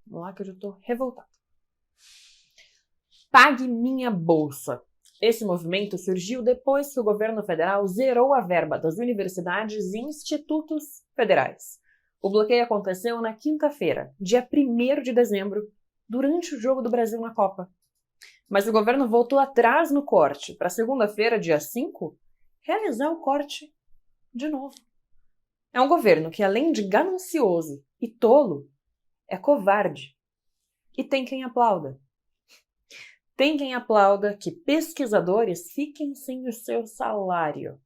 Vamos lá que eu já tô revoltada. Pague Minha Bolsa. Esse movimento surgiu depois que o governo federal zerou a verba das universidades e institutos federais. O bloqueio aconteceu na quinta-feira, dia 1º de dezembro, durante o jogo do Brasil na Copa. Mas o governo voltou atrás no corte para segunda-feira, dia 5, realizar o corte de novo. É um governo que, além de ganancioso e tolo, é covarde. E tem quem aplauda. Tem quem aplauda que pesquisadores fiquem sem o seu salário.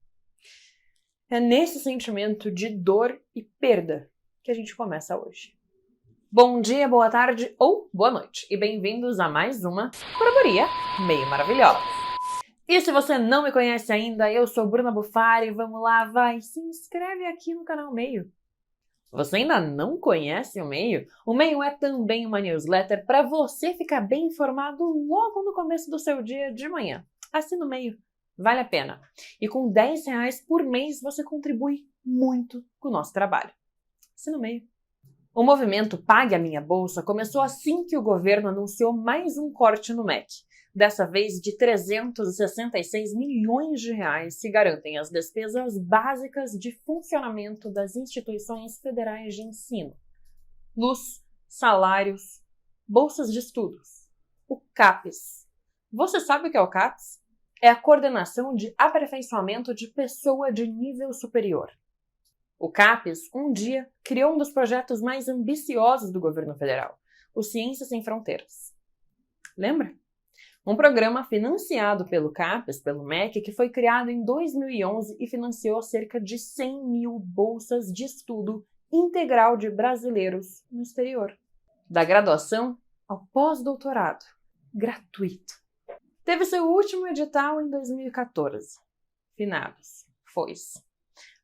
É nesse sentimento de dor e perda que a gente começa hoje. Bom dia, boa tarde ou boa noite e bem-vindos a mais uma Curadoria Meio Maravilhosa. E se você não me conhece ainda, eu sou Bruna Bufari, vamos lá, vai, se inscreve aqui no canal Meio. Você ainda não conhece o Meio? O Meio é também uma newsletter para você ficar bem informado logo no começo do seu dia de manhã. Assina o Meio, vale a pena. E com R$10 por mês você contribui muito com o nosso trabalho. Assina o Meio. O movimento Pague a Minha Bolsa começou assim que o governo anunciou mais um corte no MEC. Dessa vez de R$366 milhões que garantem as despesas básicas de funcionamento das instituições federais de ensino. Luz, salários, bolsas de estudos. O CAPES. Você sabe o que é o CAPES? É a Coordenação de Aperfeiçoamento de Pessoa de Nível Superior. O CAPES, um dia, criou um dos projetos mais ambiciosos do governo federal, o Ciência Sem Fronteiras. Lembra? Um programa financiado pelo CAPES, pelo MEC, que foi criado em 2011 e financiou cerca de 100 mil bolsas de estudo integral de brasileiros no exterior. Da graduação ao pós-doutorado. Gratuito. Teve seu último edital em 2014. Finados. Foi-se.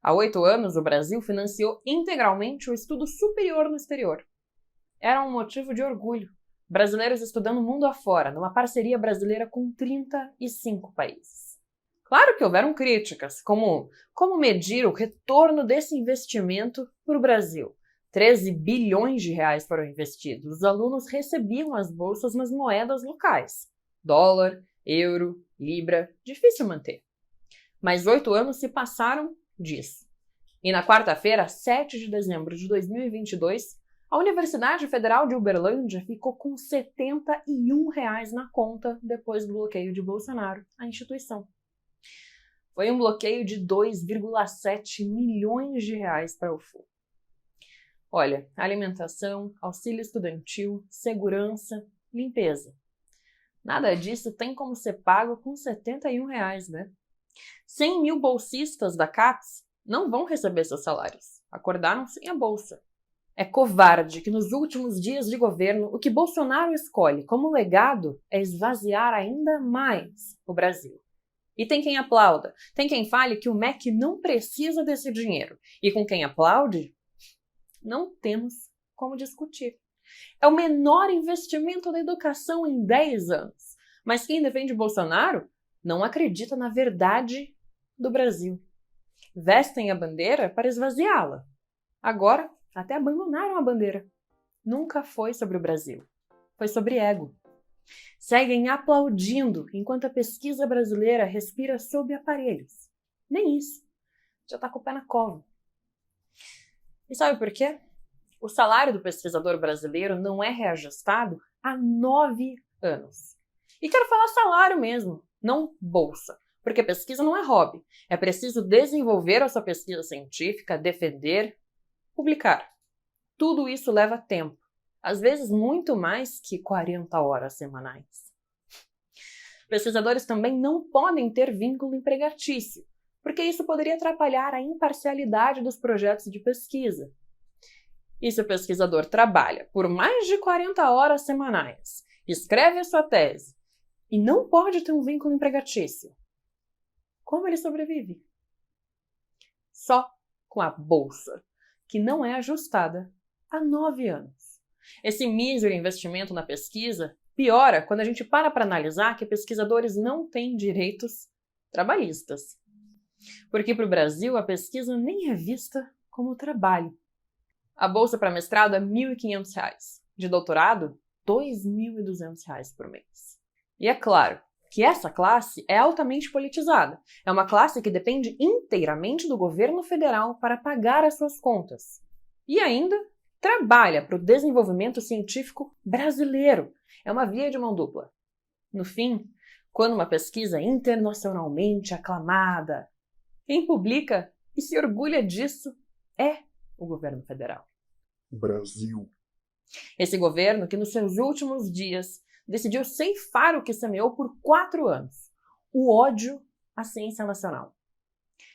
Há 8 anos, o Brasil financiou integralmente o estudo superior no exterior. Era um motivo de orgulho. Brasileiros estudando mundo afora, numa parceria brasileira com 35 países. Claro que houveram críticas, como medir o retorno desse investimento para o Brasil. 13 bilhões de reais foram investidos. Os alunos recebiam as bolsas nas moedas locais. Dólar, euro, libra, difícil manter. Mas 8 anos se passaram disso. E na quarta-feira, 7 de dezembro de 2022, a Universidade Federal de Uberlândia ficou com R$71 na conta depois do bloqueio de Bolsonaro à instituição. Foi um bloqueio de 2,7 milhões de reais para a UFU. Olha, alimentação, auxílio estudantil, segurança, limpeza. Nada disso tem como ser pago com R$71, né? 100 mil bolsistas da CAPES não vão receber seus salários. Acordaram sem a bolsa. É covarde que nos últimos dias de governo o que Bolsonaro escolhe como legado é esvaziar ainda mais o Brasil. E tem quem aplauda, tem quem fale que o MEC não precisa desse dinheiro. E com quem aplaude, não temos como discutir. É o menor investimento da educação em 10 anos. Mas quem defende Bolsonaro não acredita na verdade do Brasil. Vestem a bandeira para esvaziá-la. Agora, até abandonaram a bandeira. Nunca foi sobre o Brasil. Foi sobre ego. Seguem aplaudindo enquanto a pesquisa brasileira respira sob aparelhos. Nem isso. Já está com o pé na cova. E sabe por quê? O salário do pesquisador brasileiro não é reajustado há 9 anos. E quero falar salário mesmo, não bolsa. Porque pesquisa não é hobby. É preciso desenvolver a sua pesquisa científica, defender, publicar. Tudo isso leva tempo, às vezes muito mais que 40 horas semanais. Pesquisadores também não podem ter vínculo empregatício, porque isso poderia atrapalhar a imparcialidade dos projetos de pesquisa. E se o pesquisador trabalha por mais de 40 horas semanais, escreve a sua tese e não pode ter um vínculo empregatício, como ele sobrevive? Só com a bolsa, que não é ajustada há 9 anos. Esse mísero investimento na pesquisa piora quando a gente para analisar que pesquisadores não têm direitos trabalhistas. Porque para o Brasil a pesquisa nem é vista como trabalho. A bolsa para mestrado é R$1.500. De doutorado, R$ 2.200 por mês. E é claro que essa classe é altamente politizada. É uma classe que depende inteiramente do governo federal para pagar as suas contas. E ainda trabalha para o desenvolvimento científico brasileiro. É uma via de mão dupla. No fim, quando uma pesquisa é internacionalmente aclamada, quem publica e se orgulha disso é o governo federal. Brasil. Esse governo que nos seus últimos dias decidiu ceifar o que semeou por 4 anos, o ódio à ciência nacional.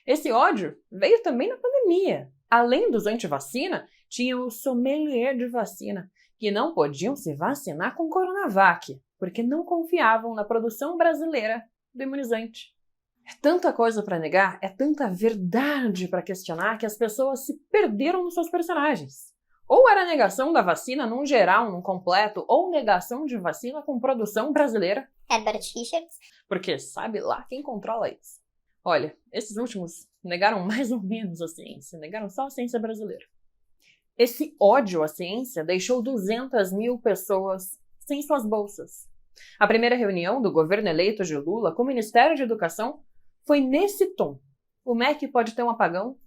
Esse ódio veio também na pandemia. Além dos anti-vacina, tinha o sommelier de vacina, que não podiam se vacinar com Coronavac, porque não confiavam na produção brasileira do imunizante. É tanta coisa para negar, é tanta verdade para questionar que as pessoas se perderam nos seus personagens. Ou era negação da vacina num geral, num completo, ou negação de vacina com produção brasileira. Herbert Richards. Porque sabe lá quem controla isso. Olha, esses últimos negaram mais ou menos a ciência, negaram só a ciência brasileira. Esse ódio à ciência deixou 200 mil pessoas sem suas bolsas. A primeira reunião do governo eleito de Lula com o Ministério da Educação foi nesse tom. O MEC pode ter um apagão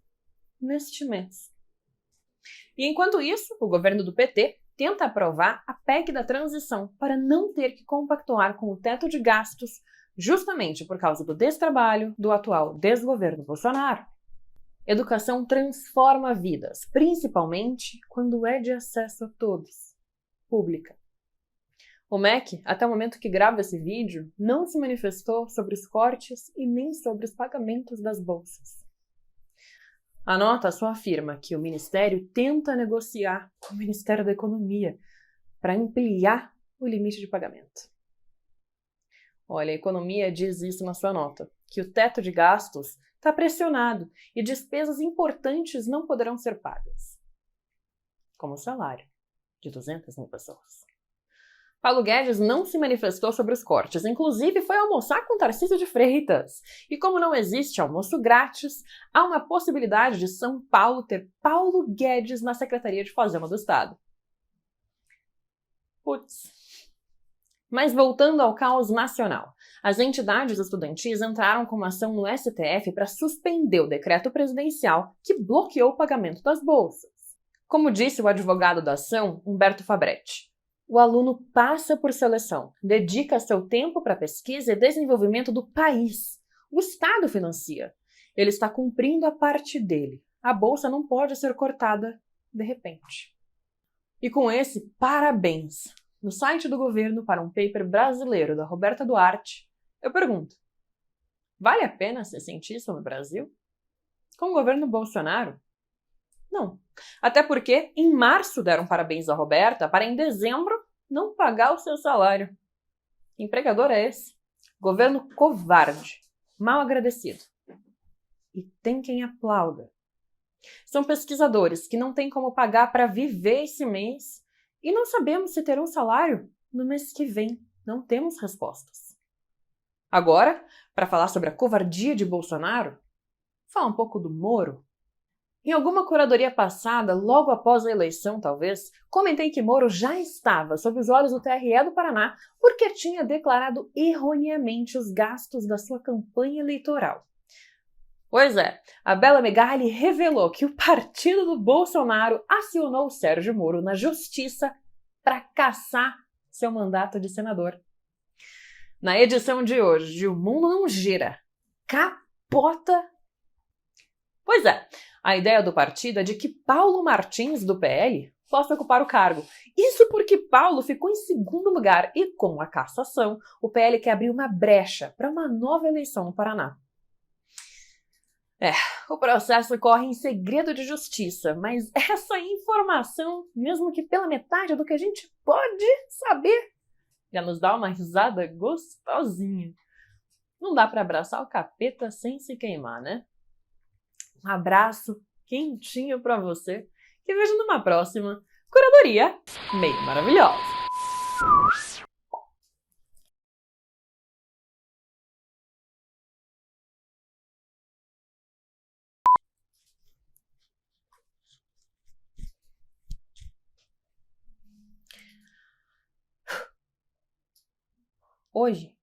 neste mês. E enquanto isso, o governo do PT tenta aprovar a PEC da transição para não ter que compactuar com o teto de gastos, justamente por causa do destrabalho do atual desgoverno Bolsonaro. Educação transforma vidas, principalmente quando é de acesso a todos, pública. O MEC, até o momento que grava esse vídeo, não se manifestou sobre os cortes e nem sobre os pagamentos das bolsas. A nota só afirma que o Ministério tenta negociar com o Ministério da Economia para ampliar o limite de pagamento. Olha, a economia diz isso na sua nota, que o teto de gastos está pressionado e despesas importantes não poderão ser pagas. Como o salário de 200 mil pessoas. Paulo Guedes não se manifestou sobre os cortes, inclusive foi almoçar com Tarcísio de Freitas. E como não existe almoço grátis, há uma possibilidade de São Paulo ter Paulo Guedes na Secretaria de Fazenda do Estado. Putz. Mas voltando ao caos nacional, as entidades estudantis entraram com uma ação no STF para suspender o decreto presidencial que bloqueou o pagamento das bolsas. Como disse o advogado da ação, Humberto Fabretti, o aluno passa por seleção, dedica seu tempo para pesquisa e desenvolvimento do país. O Estado financia. Ele está cumprindo a parte dele. A bolsa não pode ser cortada de repente. E com esse parabéns no site do governo para um paper brasileiro da Roberta Duarte, eu pergunto, vale a pena ser cientista no Brasil? Com o governo Bolsonaro? Não. Até porque, em março, deram parabéns à Roberta para, em dezembro, não pagar o seu salário. Que empregador é esse? Governo covarde, mal agradecido. E tem quem aplauda. São pesquisadores que não têm como pagar para viver esse mês e não sabemos se terão salário no mês que vem. Não temos respostas. Agora, para falar sobre a covardia de Bolsonaro, falar um pouco do Moro. Em alguma curadoria passada, logo após a eleição talvez, comentei que Moro já estava sob os olhos do TRE do Paraná porque tinha declarado erroneamente os gastos da sua campanha eleitoral. Pois é, a Bela Megali revelou que o partido do Bolsonaro acionou Sérgio Moro na justiça para cassar seu mandato de senador. Na edição de hoje de O Mundo Não Gira, capota. Pois é, a ideia do partido é de que Paulo Martins, do PL, possa ocupar o cargo. Isso porque Paulo ficou em segundo lugar e, com a cassação, o PL quer abrir uma brecha para uma nova eleição no Paraná. O processo corre em segredo de justiça, mas essa informação, mesmo que pela metade do que a gente pode saber, já nos dá uma risada gostosinha. Não dá para abraçar o capeta sem se queimar, né? Um abraço quentinho para você, que vejo numa próxima curadoria meio maravilhosa. Hoje,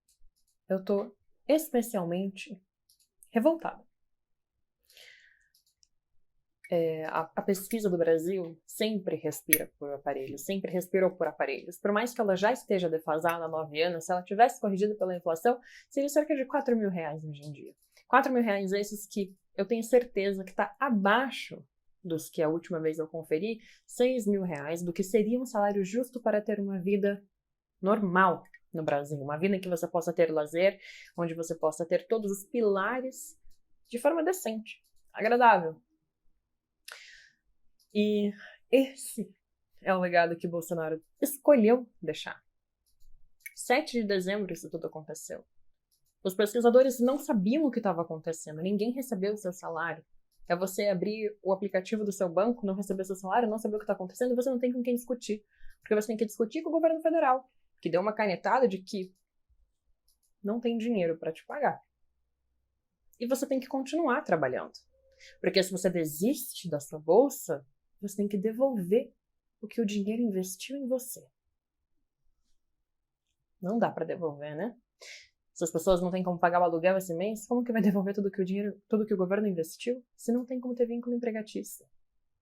eu tô especialmente revoltada. A pesquisa do Brasil sempre respira por aparelhos, sempre respirou por aparelhos. Por mais que ela já esteja defasada há 9 anos, se ela tivesse corrigido pela inflação, seria cerca de R$ 4.000 hoje em dia. R$ 4.000 esses que eu tenho certeza que está abaixo dos que a última vez eu conferi, R$ 6.000, do que seria um salário justo para ter uma vida normal no Brasil. Uma vida em que você possa ter lazer, onde você possa ter todos os pilares de forma decente, agradável. E esse é o legado que Bolsonaro escolheu deixar. 7 de dezembro isso tudo aconteceu. Os pesquisadores não sabiam o que estava acontecendo, ninguém recebeu o seu salário. É você abrir o aplicativo do seu banco, não receber seu salário, não saber o que está acontecendo, e você não tem com quem discutir. Porque você tem que discutir com o governo federal, que deu uma canetada de que não tem dinheiro para te pagar. E você tem que continuar trabalhando. Porque se você desiste da sua bolsa, você tem que devolver o que o dinheiro investiu em você. Não dá para devolver, né? Se as pessoas não têm como pagar o aluguel esse mês, como que vai devolver tudo que o governo investiu? Se não tem como ter vínculo empregatício.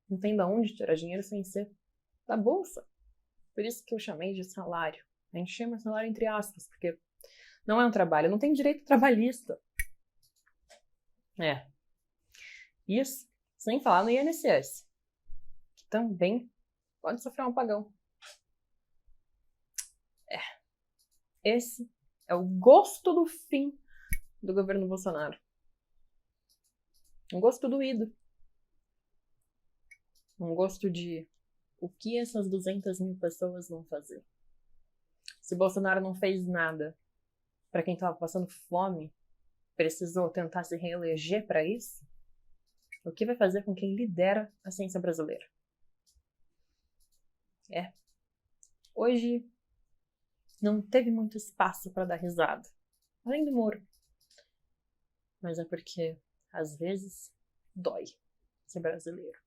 Não tem de onde tirar dinheiro sem ser da bolsa. Por isso que eu chamei de salário. A gente chama salário entre aspas, porque não é um trabalho, não tem direito trabalhista. Isso sem falar no INSS, que também pode sofrer um apagão. Esse é o gosto do fim do governo Bolsonaro. Um gosto doído. Um gosto de o que essas 200.000 pessoas vão fazer. Se Bolsonaro não fez nada para quem estava passando fome, precisou tentar se reeleger para isso, o que vai fazer com quem lidera a ciência brasileira? Hoje não teve muito espaço para dar risada, além do Moro. Mas é porque, às vezes, dói ser brasileiro.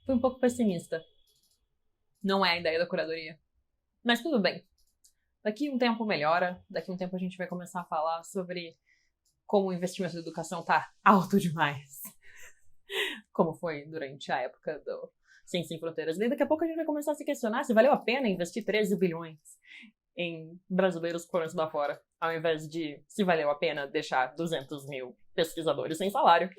Fui um pouco pessimista. Não é a ideia da curadoria. Mas tudo bem. Daqui um tempo melhora, daqui um tempo a gente vai começar a falar sobre como o investimento na educação tá alto demais. Como foi durante a época do Ciência Sem Fronteiras. E daqui a pouco a gente vai começar a se questionar se valeu a pena investir 13 bilhões em brasileiros que foram estudar fora, ao invés de se valeu a pena deixar 200.000 pesquisadores sem salário.